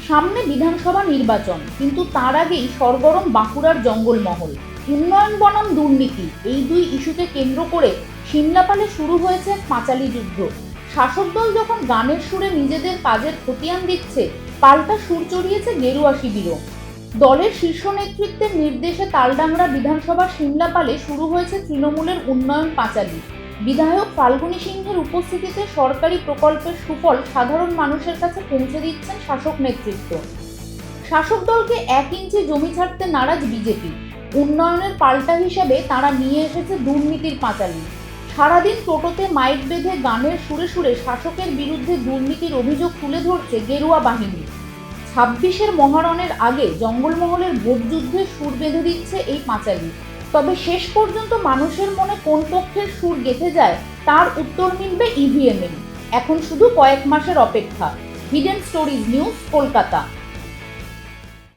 সামনে বিধানসভা নির্বাচন, কিন্তু তার আগেই সরগরম বাঁকুড়ার জঙ্গলমহল। উন্নয়ন বনাম দুর্নীতি, এই দুই ইস্যুকে কেন্দ্র করে সিমলাপালে শুরু হয়েছে এক পাঁচালী যুদ্ধ। শাসক দল যখন গানের সুরে নিজেদের কাজের খতিয়ান দিচ্ছে, পাল্টা সুর চড়িয়েছে গেরুয়া শিবিরও। দলের শীর্ষ নেতৃত্বের নির্দেশে তালডাংরা বিধানসভার সিমলাপালে শুরু হয়েছে তৃণমূলের উন্নয়ন পাঁচালী। বিধায়ক ফাল্গুনী সিংহের উপস্থিতিতে সরকারি প্রকল্পের সুফল সাধারণ মানুষের কাছে পৌঁছে দিচ্ছেন শাসক নেতৃত্ব। শাসক দলকে 1 ইঞ্চি জমি ছাড়তে নারাজ বিজেপি। উন্নয়নের পাল্টা হিসাবে তারা নিয়ে এসেছে দুর্নীতির পাঁচালী। সারাদিন টোটোতে মাইক বেঁধে গানের সুরে সুরে শাসকের বিরুদ্ধে দুর্নীতির অভিযোগ তুলে ধরছে গেরুয়া বাহিনী। 26-এর মহারণের আগে জঙ্গলমহলের ভোটযুদ্ধের সুর বেঁধে দিচ্ছে এই পাঁচালী। তবে শেষ পর্যন্ত মানুষের মনে কোন পক্ষের সুর গেঁথে যায় তার উত্তর মিলবে ইভিএমে। এখন শুধু কয়েক মাসের অপেক্ষা। Hidden stories news, Kolkata.